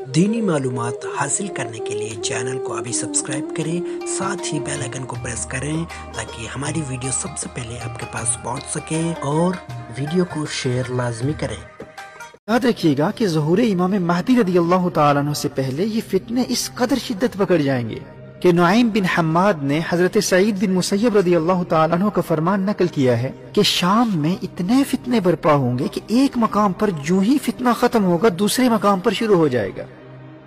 دینی معلومات حاصل کرنے کے لیے چینل کو ابھی سبسکرائب کریں، ساتھ ہی بیل آئیکن کو پریس کریں تاکہ ہماری ویڈیو سب سے پہلے آپ کے پاس پہنچ سکے، اور ویڈیو کو شیئر لازمی کریں۔ یاد رکھیے گا کہ ظہور امام مہدی رضی اللہ تعالیٰ عنہ سے پہلے یہ فتنے اس قدر شدت پکڑ جائیں گے کہ نعیم بن حماد نے حضرت سعید بن مسیب رضی اللہ تعالیٰ عنہ کا فرمان نقل کیا ہے کہ شام میں اتنے فتنے برپا ہوں گے کہ ایک مقام پر جو ہی فتنہ ختم ہوگا دوسرے مقام پر شروع ہو جائے گا۔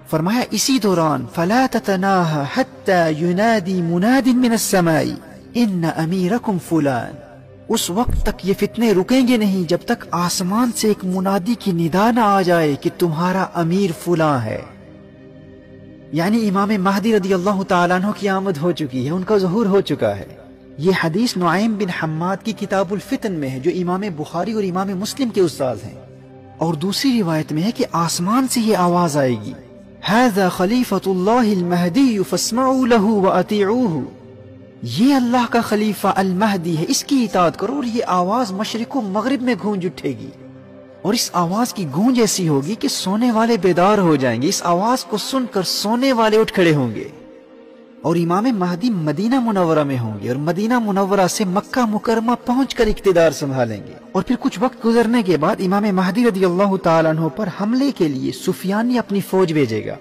فرمایا اسی دوران فَلَا تَتَنَاهَا حَتَّى يُنَادِي مُنَادٍ مِّنَ السَّمَاءِ إِنَّ أَمِيرَكُمْ فُلَانٍ۔ اس وقت تک یہ فتنے رکیں گے نہیں جب تک آسمان سے ایک منادی کی ندا نہ آ جائے کہ تمہارا امیر فلاں ہے، یعنی امام مہدی رضی اللہ تعالیٰ عنہ کی آمد ہو چکی ہے، ان کا ظہور ہو چکا ہے۔ یہ حدیث نعیم بن حماد کی کتاب الفتن میں ہے جو امام بخاری اور امام مسلم کے استاد ہیں، اور دوسری روایت میں ہے کہ آسمان سے یہ آواز آئے گی هذا خلیفۃ اللہ المہدی فاسمعوا له واطیعوه، یہ اللہ کا خلیفہ المہدی ہے، اس کی اطاعت کرو، اور یہ آواز مشرق و مغرب میں گونج اٹھے گی، اور اس آواز کی گونج ایسی ہوگی کہ سونے والے بیدار ہو جائیں گے، اس آواز کو سن کر سونے والے اٹھ کھڑے ہوں گے، اور امام مہدی مدینہ منورہ میں ہوں گے، اور مدینہ منورہ سے مکہ مکرمہ پہنچ کر اقتدار سنبھالیں گے، اور پھر کچھ وقت گزرنے کے بعد امام مہدی رضی اللہ تعالیٰ عنہ پر حملے کے لیے سفیانی اپنی فوج بھیجے گا،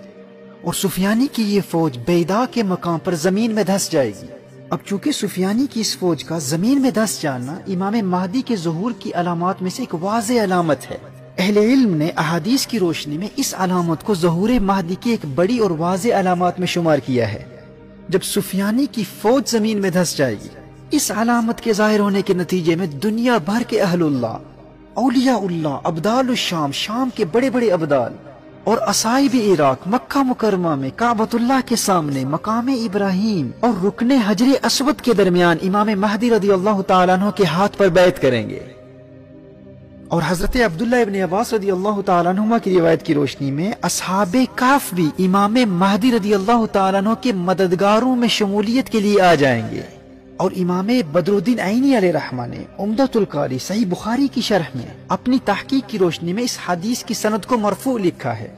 اور سفیانی کی یہ فوج بیدا کے مقام پر زمین میں دھس جائے گی۔ اب چونکہ سفیانی کی اس فوج کا زمین میں دھس جانا امام مہدی کے ظہور کی علامات میں سے ایک واضح علامت ہے، اہل علم نے احادیث کی روشنی میں اس علامت کو ظہور مہدی کی ایک بڑی اور واضح علامات میں شمار کیا ہے۔ جب سفیانی کی فوج زمین میں دھس جائے گی، اس علامت کے ظاہر ہونے کے نتیجے میں دنیا بھر کے اہل اللہ، اولیاء اللہ، ابدال الشام، شام کے بڑے بڑے ابدال، اور اصائب عراق مکہ مکرمہ میں کعبۃ اللہ کے سامنے مقام ابراہیم اور رکن حجر اسود کے درمیان امام مہدی رضی اللہ تعالیٰ عنہ کے ہاتھ پر بیعت کریں گے، اور حضرت عبداللہ ابن عباس رضی اللہ تعالیٰ عنہ کی روایت کی روشنی میں اصحاب کہف بھی امام مہدی رضی اللہ تعالیٰ عنہ کے مددگاروں میں شمولیت کے لیے آ جائیں گے، اور امام بدر الدین عینی علیہ رحمہ نے عمدۃ القاری صحیح بخاری کی شرح میں اپنی تحقیق کی روشنی میں اس حدیث کی سند کو مرفوع لکھا ہے۔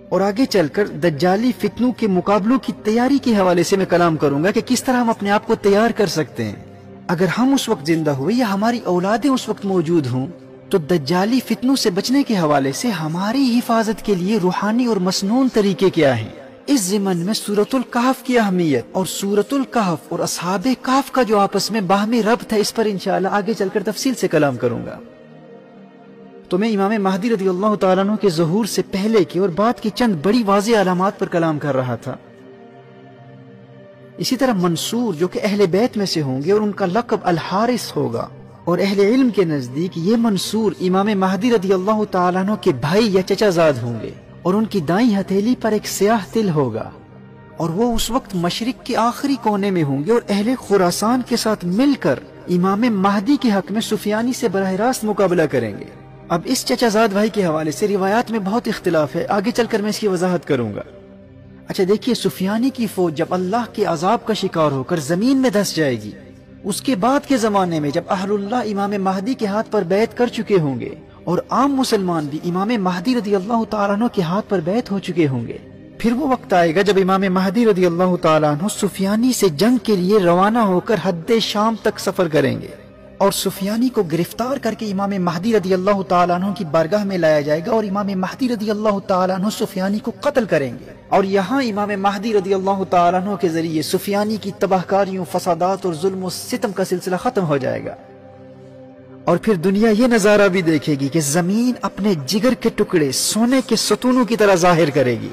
اور آگے چل کر دجالی فتنوں کے مقابلوں کی تیاری کے حوالے سے میں کلام کروں گا کہ کس طرح ہم اپنے آپ کو تیار کر سکتے ہیں۔ اگر ہم اس وقت زندہ ہوئے یا ہماری اولادیں اس وقت موجود ہوں تو دجالی فتنوں سے بچنے کے حوالے سے ہماری حفاظت کے لیے روحانی اور مسنون طریقے کیا ہیں۔ اس ضمن میں سورۃ الکہف کی اہمیت اور سورۃ الکہف اور اصحاب کہف کا جو آپس میں باہمی ربط ہے، اس پر انشاءاللہ آگے چل کر تفصیل سے کلام کروں گا۔ تو میں امام مہدی رضی اللہ تعالیٰ عنہ کے ظہور سے پہلے کی اور بعد کی چند بڑی واضح علامات پر کلام کر رہا تھا۔ اسی طرح منصور جو کہ اہل بیت میں سے ہوں گے اور ان کا لقب الحارث ہوگا، اور اہل علم کے نزدیک یہ منصور امام مہدی رضی اللہ تعالیٰ عنہ کے بھائی یا چچا زاد ہوں گے، اور ان کی دائیں ہتھیلی پر ایک سیاہ تل ہوگا، اور وہ اس وقت مشرق کے آخری کونے میں ہوں گے، اور اہل خراسان کے ساتھ مل کر امام مہدی کے حق میں سفیانی سے براہ راست مقابلہ کریں گے۔ اب اس چچا زاد بھائی کے حوالے سے روایات میں بہت اختلاف ہے، آگے چل کر میں اس کی وضاحت کروں گا۔ اچھا دیکھیے، سفیانی کی فوج جب اللہ کے عذاب کا شکار ہو کر زمین میں دھس جائے گی، اس کے بعد کے زمانے میں جب اہل اللہ امام مہدی کے ہاتھ پر بیعت کر چکے ہوں گے، اور عام مسلمان بھی امام مہدی رضی اللہ تعالیٰ عنہ کے ہاتھ پر بیعت ہو چکے ہوں گے، پھر وہ وقت آئے گا جب امام مہدی رضی اللہ تعالیٰ عنہ سفیانی سے جنگ کے لیے روانہ ہو کر حد شام تک سفر کریں گے، اور سفیانی کو گرفتار کر کے امام مہدی رضی اللہ تعالیٰ عنہ کی بارگاہ میں لایا جائے گا، اور امام مہدی رضی اللہ تعالیٰ عنہ سفیانی کو قتل کریں گے، اور یہاں امام مہدی رضی اللہ تعالیٰ عنہ کے ذریعے سفیانی کی تباہ کاریوں، فسادات اور ظلم و ستم کا سلسلہ ختم ہو جائے گا، اور پھر دنیا یہ نظارہ بھی دیکھے گی کہ زمین اپنے جگر کے ٹکڑے سونے کے ستونوں کی طرح ظاہر کرے گی۔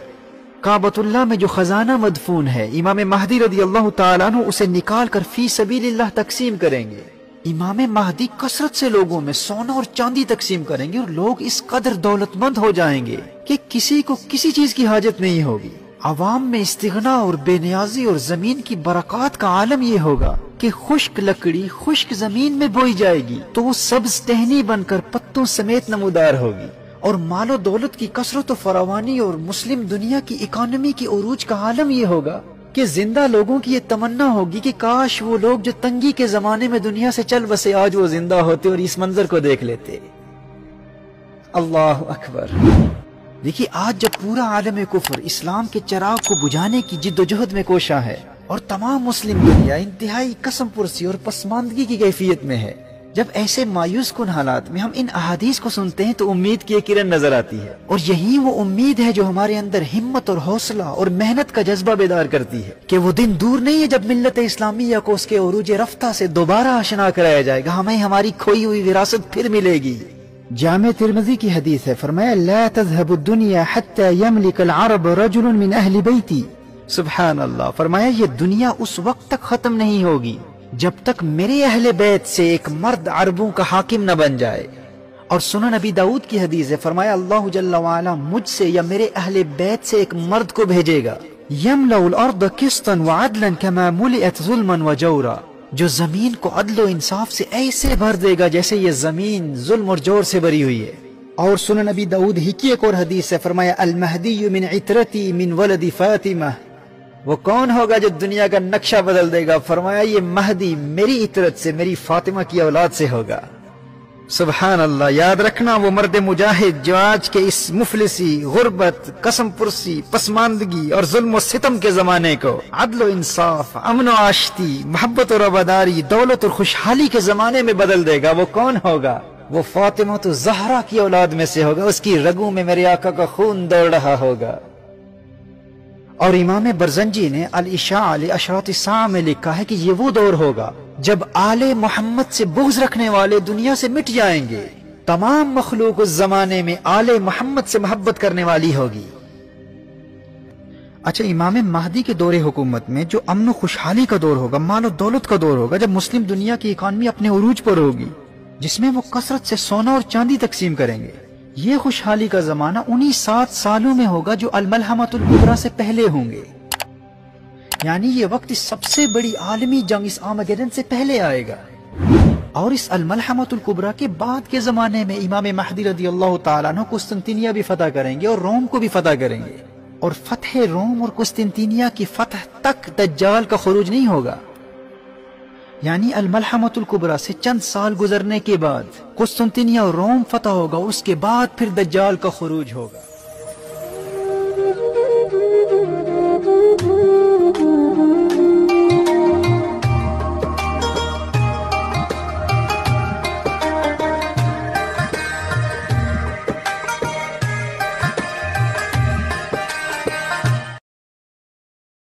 کعبۃ اللہ میں جو خزانہ مدفون ہے، امام مہدی رضی اللہ تعالیٰ عنہ اسے نکال کر فی سبیل اللہ تقسیم کریں گے۔ امام مہدی کثرت سے لوگوں میں سونا اور چاندی تقسیم کریں گے، اور لوگ اس قدر دولت مند ہو جائیں گے کہ کسی کو کسی چیز کی حاجت نہیں ہوگی۔ عوام میں استغنا اور بے نیازی اور زمین کی برکات کا عالم یہ ہوگا کہ خشک لکڑی خشک زمین میں بوئی جائے گی تو وہ سبز ٹہنی بن کر پتوں سمیت نمودار ہوگی، اور مال و دولت کی کثرت و فراوانی اور مسلم دنیا کی اکانومی کی عروج کا عالم یہ ہوگا کہ زندہ لوگوں کی یہ تمنا ہوگی کہ کاش وہ لوگ جو تنگی کے زمانے میں دنیا سے چل بسے آج وہ زندہ ہوتے اور اس منظر کو دیکھ لیتے۔ اللہ اکبر۔ دیکھیے آج جب پورا عالم کفر اسلام کے چراغ کو بجھانے کی جد و جہد میں کوشاں ہے اور تمام مسلم دنیا انتہائی قسم پرسی اور پسماندگی کی کیفیت میں ہے، جب ایسے مایوس کن حالات میں ہم ان احادیث کو سنتے ہیں تو امید کی ایک کرن نظر آتی ہے، اور یہی وہ امید ہے جو ہمارے اندر ہمت اور حوصلہ اور محنت کا جذبہ بیدار کرتی ہے کہ وہ دن دور نہیں ہے جب ملت اسلامیہ کو اس کے عروج رفتہ سے دوبارہ آشنا کرایا جائے گا، ہمیں ہماری کھوئی ہوئی وراثت پھر ملے گی۔ جامع ترمذی کی حدیث ہے، فرمایا لا تذهب الدنيا حتى يملك العرب رجل من اہل بیتی۔ سبحان اللہ، فرمایا یہ دنیا اس وقت تک ختم نہیں ہوگی جب تک میرے اہل بیت سے ایک مرد عربوں کا حاکم نہ بن جائے۔ اور سنن نبی داؤد کی حدیث ہے، فرمایا اللہ جل وعلا مجھ سے یا میرے اہل بیت سے ایک مرد کو بھیجے گا، يملأ الارض قسطا وعدلا كما ملئت ظلما وجورا، جو زمین کو عدل و انصاف سے ایسے بھر دے گا جیسے یہ زمین ظلم اور جور سے بھری ہوئی ہے۔ اور سنن نبی داؤد ہی کی ایک اور حدیث سے فرمایا المہدی من عترتی من ولد فاطمہ، وہ کون ہوگا جو دنیا کا نقشہ بدل دے گا؟ فرمایا یہ مہدی میری عترت سے، میری فاطمہ کی اولاد سے ہوگا۔ سبحان اللہ، یاد رکھنا وہ مرد مجاہد جو آج کے اس مفلسی، غربت، قسم پرسی، پسماندگی اور ظلم و ستم کے زمانے کو عدل و انصاف، امن و آشتی، محبت اور رواداری، دولت اور خوشحالی کے زمانے میں بدل دے گا، وہ کون ہوگا؟ وہ فاطمہ تو زہرا کی اولاد میں سے ہوگا، اس کی رگوں میں میرے آقا کا خون دوڑ رہا ہوگا۔ اور امام برزنجی نے الاشاع لاشراط الساعہ میں لکھا ہے کہ یہ وہ دور ہوگا جب آل محمد سے بغض رکھنے والے دنیا سے مٹ جائیں گے، تمام مخلوق اس زمانے میں آل محمد سے محبت کرنے والی ہوگی۔ اچھا، امام مہدی کے دور حکومت میں جو امن و خوشحالی کا دور ہوگا، مال و دولت کا دور ہوگا، جب مسلم دنیا کی اکانومی اپنے عروج پر ہوگی، جس میں وہ کثرت سے سونا اور چاندی تقسیم کریں گے، یہ خوشحالی کا زمانہ انہی 7 سالوں میں ہوگا جو الملحمۃ الکبریٰ سے پہلے ہوں گے، یعنی یہ وقت اس سب سے بڑی عالمی جنگ، اس آرمگیڈن سے پہلے آئے گا۔ اور اس الملحمۃ الکبریٰ کے بعد کے زمانے میں امام مہدی رضی اللہ تعالیٰ عنہ قسطنطنیہ بھی فتح کریں گے اور روم کو بھی فتح کریں گے، اور فتح روم اور قسطنطنیہ کی فتح تک دجال کا خروج نہیں ہوگا، یعنی الملحمۃ الکبریٰ سے چند سال گزرنے کے بعد قسطنطنیہ اور روم فتح ہوگا، اس کے بعد پھر دجال کا خروج ہوگا۔